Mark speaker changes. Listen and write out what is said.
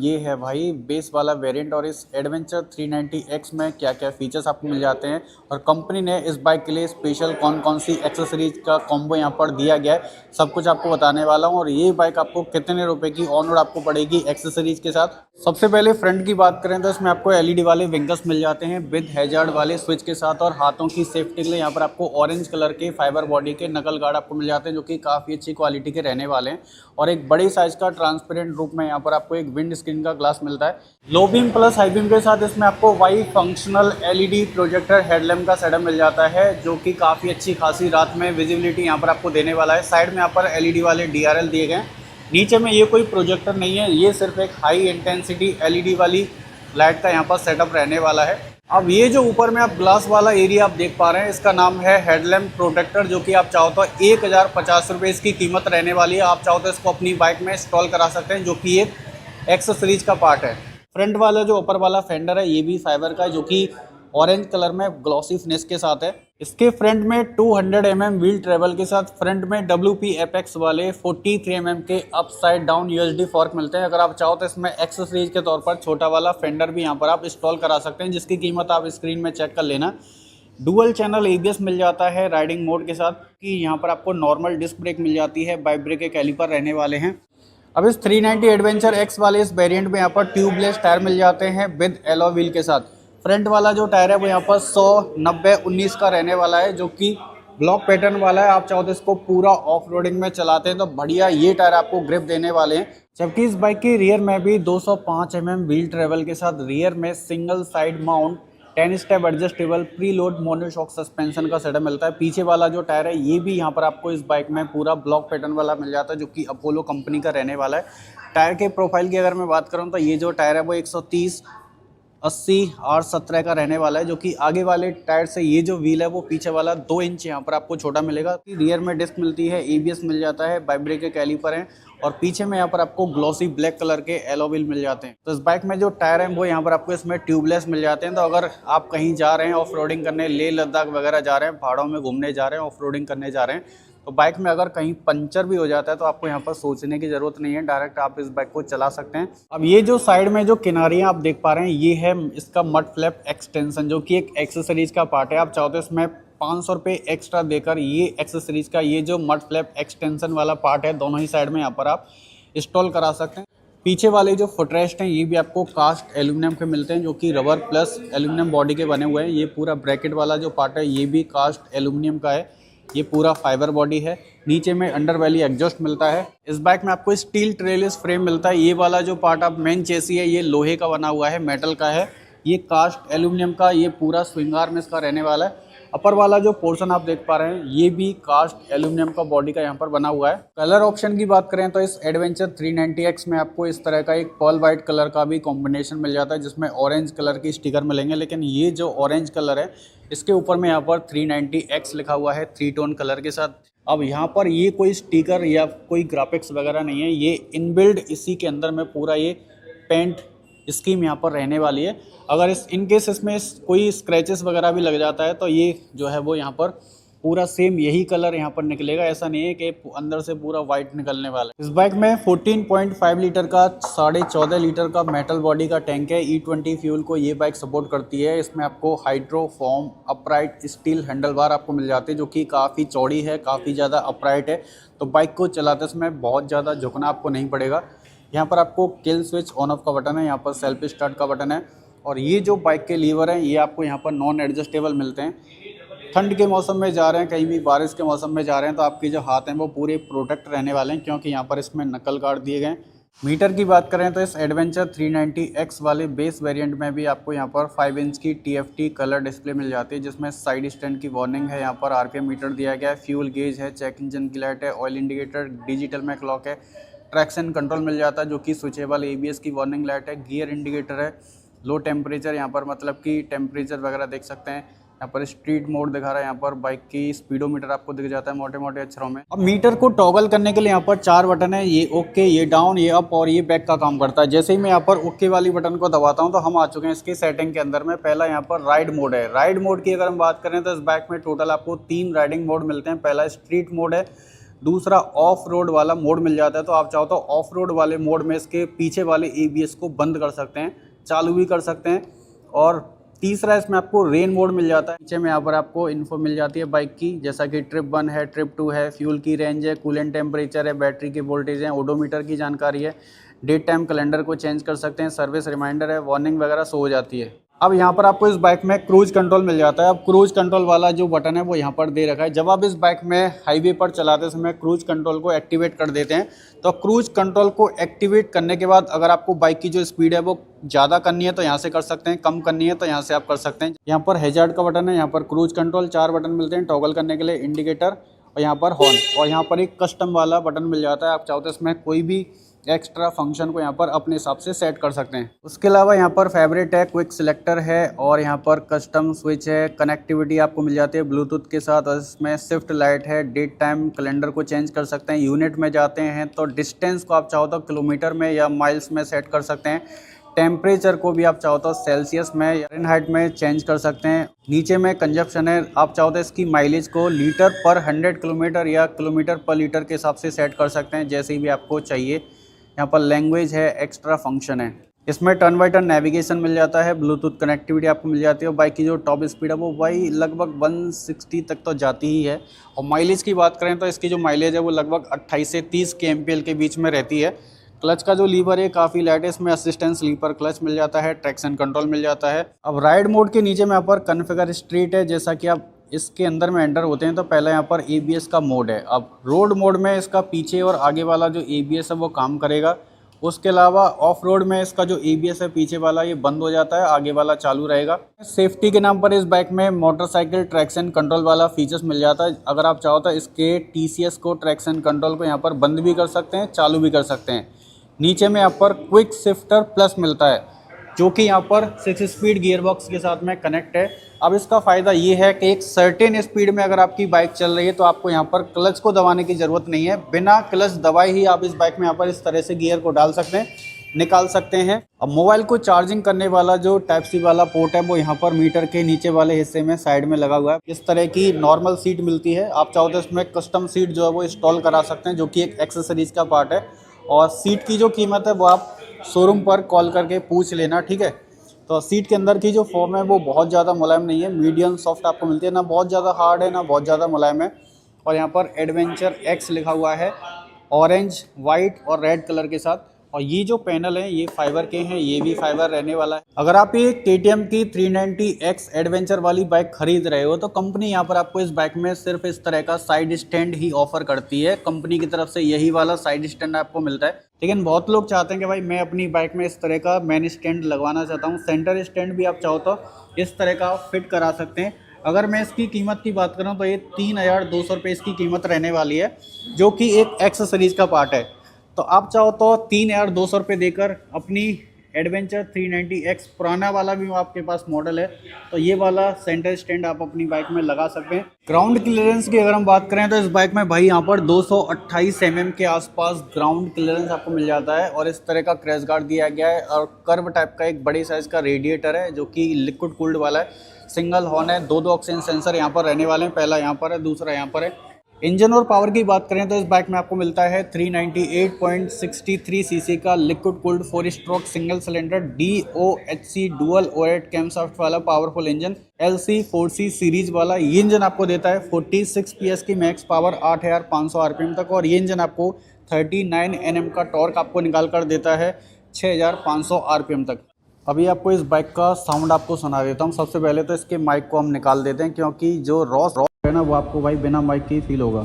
Speaker 1: ये है भाई बेस वाला वेरिएंट। और इस एडवेंचर 390X में क्या क्या फीचर्स आपको मिल जाते हैं और कंपनी ने इस बाइक के लिए स्पेशल कौन कौन सी एक्सेसरीज का कॉम्बो यहाँ पर दिया गया है, सब कुछ आपको बताने वाला हूँ। और ये बाइक आपको कितने रुपए की ऑन रोड आपको पड़ेगी एक्सेसरीज के साथ। सबसे पहले फ्रंट की बात करें तो इसमें आपको एलईडी वाले विंगर्स मिल जाते हैं विद हैजार्ड वाले स्विच के साथ। और हाथों की सेफ्टी के लिए यहाँ पर आपको ऑरेंज कलर के फाइबर बॉडी के नकल गार्ड आपको मिल जाते हैं, जो कि काफ़ी अच्छी क्वालिटी के रहने वाले हैं। और एक बड़ी साइज का ट्रांसपेरेंट रूप में यहाँ पर आपको एक विंड स्क्रीन का ग्लास मिलता है। Low beam plus high beam के साथ इसमें आपको bi functional LED projector headlamp का सेटअप मिल जाता है, जो कि काफ़ी अच्छी खासी रात में विजिबिलिटी यहाँ पर आपको देने वाला है। साइड में यहाँ पर एलईडी वाले डीआरएल दिए गए हैं। नीचे में ये कोई प्रोजेक्टर नहीं है, ये सिर्फ एक हाई इंटेंसिटी एलईडी वाली लाइट का यहाँ पर सेटअप रहने वाला है। अब ये जो ऊपर में आप ग्लास वाला एरिया आप देख पा रहे हैं, इसका नाम है हेडलैम्प प्रोटेक्टर, जो कि आप चाहो तो 1050 रुपये इसकी कीमत रहने वाली है। आप चाहो तो इसको अपनी बाइक में इंस्टॉल करा सकते हैं, जो कि एक एक्सेसरीज का पार्ट है। फ्रंट वाला जो ऊपर वाला फेंडर है ये भी फाइबर का है, जो कि ऑरेंज कलर में ग्लॉसी फिनिश के साथ है। इसके फ्रंट में 200 mm व्हील ट्रेवल के साथ फ्रंट में WP एपेक्स वाले 43 mm के अपसाइड डाउन यूएसडी फॉर्क मिलते हैं। अगर आप चाहो तो इसमें एक्सेसरीज के तौर पर छोटा वाला फेंडर भी यहाँ पर आप इंस्टॉल करा सकते हैं, जिसकी कीमत आप स्क्रीन में चेक कर लेना। डुअल चैनल ABS मिल जाता है राइडिंग मोड के साथ, कि यहाँ पर आपको नॉर्मल डिस्क ब्रेक मिल जाती है, बाइक ब्रेक के कैलिपर रहने वाले हैं। अब इस 390 एडवेंचर एक्स वाले इस वेरिएंट में यहाँ पर ट्यूबलेस टायर मिल जाते हैं विद एलॉय व्हील के साथ। फ्रंट वाला जो टायर है वो यहाँ पर 100 90 19 का रहने वाला है, जो कि ब्लॉक पैटर्न वाला है। आप चाहो तो इसको पूरा ऑफ रोडिंग में चलाते हैं तो बढ़िया ये टायर आपको ग्रिप देने वाले हैं। जबकि इस बाइक की रियर में भी 205 mm व्हील ट्रेवल के साथ रियर में single side mount 10 step adjustable pre load monoshock suspension का सेटअप मिलता है। पीछे वाला जो टायर है ये भी यहाँ पर आपको इस बाइक में पूरा ब्लॉक पैटर्न वाला मिल जाता है, जो कि अपोलो कंपनी का रहने वाला है। टायर के प्रोफाइल की अगर मैं बात करूँ तो ये जो टायर है वो 130 80 R17 का रहने वाला है, जो कि आगे वाले टायर से ये जो व्हील है वो पीछे वाला 2 इंच यहाँ पर आपको छोटा मिलेगा। रियर में डिस्क मिलती है, ABS मिल जाता है, बाइक ब्रेक के कैलिपर हैं और पीछे में यहाँ पर आपको ग्लॉसी ब्लैक कलर के एलॉय व्हील मिल जाते हैं। तो इस बाइक में जो टायर हैं वो यहाँ पर आपको इसमें ट्यूबलेस मिल जाते हैं। तो अगर आप कहीं जा रहे हैं ऑफ रोडिंग करने, लेह लद्दाख वगैरह जा रहे हैं, पहाड़ों में घूमने जा रहे हैं, ऑफ रोडिंग करने जा रहे हैं, तो बाइक में अगर कहीं पंचर भी हो जाता है तो आपको यहाँ पर सोचने की ज़रूरत नहीं है, डायरेक्ट आप इस बाइक को चला सकते हैं। अब ये जो साइड में जो किनारियाँ आप देख पा रहे हैं ये है इसका मड फ्लैप एक्सटेंशन, जो कि एक एक्सेसरीज का पार्ट है। आप चाहो तो इसमें 500 रुपये एक्स्ट्रा देकर ये एक्सेसरीज का ये जो मड फ्लैप एक्सटेंशन वाला पार्ट है दोनों ही साइड में यहाँ पर आप इंस्टॉल करा सकते हैं। पीछे वाले जो फुटरेस्ट हैं ये भी आपको कास्ट एल्यूमिनियम के मिलते हैं, जो कि रबर प्लस एल्यूमिनियम बॉडी के बने हुए हैं। ये पूरा ब्रैकेट वाला जो पार्ट है ये भी कास्ट एल्यूमिनियम का है, ये पूरा फाइबर बॉडी है। नीचे में अंडर वैली एग्जॉस्ट मिलता है। इस बाइक में आपको स्टील ट्रेलिस फ्रेम मिलता है। ये वाला जो पार्ट आप मेन चेसी है ये लोहे का बना हुआ है, मेटल का है। ये कास्ट एल्यूमिनियम का ये पूरा स्विंग आर्म इसका रहने वाला है। अपर वाला जो पोर्शन आप देख पा रहे हैं ये भी कास्ट एल्यूमिनियम का बॉडी का यहाँ पर बना हुआ है। कलर ऑप्शन की बात करें तो इस एडवेंचर 390X में आपको इस तरह का एक पर्ल वाइट कलर का भी कॉम्बिनेशन मिल जाता है, जिसमें ऑरेंज कलर की स्टिकर मिलेंगे। लेकिन ये जो ऑरेंज कलर है इसके ऊपर में यहाँ पर 390X लिखा हुआ है 3 टोन कलर के साथ। अब यहाँ पर ये कोई स्टिकर या कोई ग्राफिक्स वगैरह नहीं है, ये इनबिल्ड इसी के अंदर में पूरा ये पेंट स्कीम यहाँ पर रहने वाली है। अगर इनकेस इसमें कोई स्क्रैचेस वगैरह भी लग जाता है तो ये जो है वो यहाँ पर पूरा सेम यही कलर यहाँ पर निकलेगा। ऐसा नहीं है कि अंदर से पूरा वाइट निकलने वाला है। इस बाइक में 14.5 लीटर का 14.5 लीटर का मेटल बॉडी का टैंक है। E20 फ्यूल को ये बाइक सपोर्ट करती है। इसमें आपको हाइड्रोफॉर्म अपराइट स्टील हैंडल बार आपको मिल जाती है, जो कि काफ़ी चौड़ी है, काफ़ी ज़्यादा अपराइट है। तो बाइक को चलाते समय बहुत ज़्यादा झुकना आपको नहीं पड़ेगा। यहाँ पर आपको किल स्विच ऑन ऑफ का बटन है, यहाँ पर सेल्फ स्टार्ट का बटन है। और ये जो बाइक के लीवर हैं ये आपको यहाँ पर नॉन एडजस्टेबल मिलते हैं। ठंड के मौसम में जा रहे हैं, कहीं भी बारिश के मौसम में जा रहे हैं तो आपके जो हाथ हैं वो पूरे प्रोटेक्ट रहने वाले हैं, क्योंकि यहाँ पर इसमें नकल गार्ड दिए गए। मीटर की बात करें तो इस एडवेंचर 390X वाले बेस वेरिएंट में भी आपको यहाँ पर 5 इंच की TFT कलर डिस्प्ले मिल जाती है, जिसमें साइड स्टैंड की वार्निंग है। यहाँ पर RPM मीटर दिया गया है, फ्यूल गेज है, चेक इंजन की लाइट है, ऑयल इंडिकेटर, डिजिटल में क्लॉक है, ट्रैक्शन कंट्रोल मिल जाता है जो कि स्विचेबल, ABS की वार्निंग लाइट है, गियर इंडिकेटर है, लो टेम्परेचर यहाँ पर मतलब कि टेम्परेचर वगैरह देख सकते हैं। यहाँ पर स्ट्रीट मोड दिखा रहा है, यहाँ पर बाइक की स्पीडोमीटर आपको दिख जाता है मोटे मोटे अक्षरों में। अब मीटर को टॉगल करने के लिए यहाँ पर 4 बटन है, ये ओके, ये डाउन, ये अप और ये बैक का काम करता है। जैसे ही मैं यहाँ पर ओके वाली बटन को दबाता हूँ तो हम आ चुके हैं इसकी सेटिंग के अंदर में। पहला यहाँ पर राइड मोड है। राइड मोड की अगर हम बात करें तो इस बाइक में टोटल आपको 3 राइडिंग मोड मिलते हैं। पहला स्ट्रीट मोड है, दूसरा ऑफ रोड वाला मोड मिल जाता है, तो आप चाहो तो ऑफ रोड वाले मोड में इसके पीछे वाले ABS को बंद कर सकते हैं, चालू भी कर सकते हैं। और तीसरा इसमें आपको रेन मोड मिल जाता है। नीचे में यहाँ पर आपको इन्फो मिल जाती है बाइक की, जैसा कि ट्रिप 1 है, ट्रिप 2 है, फ्यूल की रेंज है, कूलेंट टेम्परेचर है, बैटरी की वोल्टेज है, ओडोमीटर की जानकारी है, डेट टाइम कैलेंडर को चेंज कर सकते हैं, सर्विस रिमाइंडर है, वार्निंग वगैरह शो हो जाती है। अब यहाँ पर आपको इस बाइक में क्रूज कंट्रोल मिल जाता है। अब क्रूज कंट्रोल वाला जो बटन है वो यहाँ पर दे रखा है। जब आप इस बाइक में हाईवे पर चलाते समय क्रूज कंट्रोल को एक्टिवेट कर देते हैं, तो क्रूज कंट्रोल को एक्टिवेट करने के बाद अगर आपको बाइक की जो स्पीड है वो ज़्यादा करनी है तो यहाँ से कर सकते हैं, कम करनी है तो यहाँ से आप कर सकते हैं। यहाँ पर हैजार्ड का बटन है, यहाँ पर क्रूज कंट्रोल, 4 बटन मिलते हैं टॉगल करने के लिए, इंडिकेटर और यहाँ पर हॉर्न, और यहाँ पर एक कस्टम वाला बटन मिल जाता है। आप चाहो तो इसमें कोई भी एक्स्ट्रा फंक्शन को यहाँ पर अपने हिसाब से सेट कर सकते हैं। उसके अलावा यहाँ पर फेवरेट है, क्विक सिलेक्टर है और यहाँ पर कस्टम स्विच है, कनेक्टिविटी आपको मिल जाती है ब्लूटूथ के साथ, और इसमें शिफ्ट लाइट है, डेट टाइम कैलेंडर को चेंज कर सकते हैं। यूनिट में जाते हैं तो डिस्टेंस को आप चाहो तो किलोमीटर में या माइल्स में सेट कर सकते हैं। टेम्परेचर को भी आप चाहो तो सेल्सियस में या फ़ारेनहाइट में चेंज कर सकते हैं। नीचे में कंजप्शन है, आप चाहो तो इसकी माइलेज को लीटर पर 100 किलोमीटर या किलोमीटर पर लीटर के हिसाब से सेट कर सकते हैं, जैसे भी आपको चाहिए। यहाँ पर लैंग्वेज है, एक्स्ट्रा फंक्शन है। इसमें टर्न बाई टर्न नेविगेशन मिल जाता है, ब्लूटूथ कनेक्टिविटी आपको मिल जाती है। और बाइक की जो टॉप स्पीड है वो भाई लगभग 160 तक तो जाती ही है। और माइलेज की बात करें तो इसकी जो माइलेज है वो लगभग 28 से 30 kmpl के बीच में रहती है। क्लच का जो लीवर है काफ़ी लाइट है, इसमें असिस्टेंस लीवर क्लच मिल जाता है, ट्रैक्शन कंट्रोल मिल जाता है। अब राइड मोड के नीचे में यहाँ पर कॉन्फ़िगर स्ट्रीट है। जैसा कि आप इसके अंदर में एंटर होते हैं तो पहले यहाँ पर ABS का मोड है। अब रोड मोड में इसका पीछे और आगे वाला जो ABS है वो काम करेगा। उसके अलावा ऑफ रोड में इसका जो ABS है पीछे वाला ये बंद हो जाता है, आगे वाला चालू रहेगा। सेफ्टी के नाम पर इस बाइक में मोटरसाइकिल ट्रैक्शन कंट्रोल वाला फीचर्स मिल जाता है। अगर आप चाहो तो इसके TCS को ट्रैक्शन कंट्रोल को यहाँ पर बंद भी कर सकते हैं, चालू भी कर सकते हैं। नीचे में यहाँ पर क्विक शिफ्टर प्लस मिलता है, जो कि यहाँ पर 6 स्पीड गियरबॉक्स के साथ में कनेक्ट है। अब इसका फ़ायदा ये है कि एक सर्टेन स्पीड में अगर आपकी बाइक चल रही है तो आपको यहाँ पर क्लच को दबाने की ज़रूरत नहीं है। बिना क्लच दबाए ही आप इस बाइक में यहाँ पर इस तरह से गियर को डाल सकते हैं, निकाल सकते हैं। अब मोबाइल को चार्जिंग करने वाला जो टाइप सी वाला पोर्ट है वो यहाँ पर मीटर के नीचे वाले हिस्से में साइड में लगा हुआ है। इस तरह की नॉर्मल सीट मिलती है। आप चाहो तो इसमें कस्टम सीट जो है वो इंस्टॉल करा सकते हैं, जो कि एक एक्सेसरीज का पार्ट है। और सीट की जो कीमत है वो आप शोरूम पर कॉल करके पूछ लेना, ठीक है। तो सीट के अंदर की जो फॉर्म है वो बहुत ज़्यादा मुलायम नहीं है, मीडियम सॉफ्ट आपको मिलती है, ना बहुत ज़्यादा हार्ड है ना बहुत ज़्यादा मुलायम है। और यहाँ पर एडवेंचर X लिखा हुआ है, ऑरेंज, वाइट और रेड कलर के साथ। और ये जो पैनल है ये फाइबर के हैं, ये भी फाइबर रहने वाला है। अगर आप ये KTM की 390X एडवेंचर वाली बाइक खरीद रहे हो तो कंपनी यहाँ पर आपको इस बाइक में सिर्फ इस तरह का साइड स्टैंड ही ऑफर करती है। कंपनी की तरफ से यही वाला साइड स्टैंड आपको मिलता है। लेकिन बहुत लोग चाहते हैं कि भाई मैं अपनी बाइक में इस तरह का मेन स्टैंड लगवाना चाहता हूँ। सेंटर स्टैंड भी आप चाहो तो इस तरह का फिट करा सकते हैं। अगर मैं इसकी कीमत की बात करूँ तो ये 3200 रुपये इसकी कीमत रहने वाली है, जो कि एक एक्सेसरीज का पार्ट है। तो आप चाहो तो 3200 रुपये देकर अपनी एडवेंचर 390X पुराना वाला भी आपके पास मॉडल है तो ये वाला सेंटर स्टैंड आप अपनी बाइक में लगा सकते हैं। ग्राउंड क्लियरेंस की अगर हम बात करें तो इस बाइक में भाई यहाँ पर 228 mm के आसपास ग्राउंड क्लियरेंस आपको मिल जाता है। और इस तरह का क्रैश गार्ड दिया गया है और कर्व टाइप का एक बड़ी साइज़ का रेडिएटर है, जो कि लिक्विड कूल्ड वाला है। सिंगल हॉर्न है, 2 ऑक्सीजन सेंसर यहाँ पर रहने वाले हैं, पहला यहाँ पर है, दूसरा यहाँ पर है। इंजन और पावर की बात करें तो इस बाइक में आपको मिलता है 398.63 सीसी का liquid cooled 4 stroke single cylinder DOHC dual ओएट camshaft वाला पावरफुल इंजन, LC4C सीरीज वाला। ये इंजन आपको देता है 46 PS की मैक्स पावर, 8500 RPM तक। और ये इंजन आपको 39 Nm का टॉर्क आपको निकाल कर देता है 6500 RPM तक। अभी आपको इस बाइक का साउंड आपको सुना देता हूँ। सबसे पहले तो इसके माइक को हम निकाल देते हैं, क्योंकि जो रॉ है ना वो आपको भाई बिना माइक के ही फील होगा।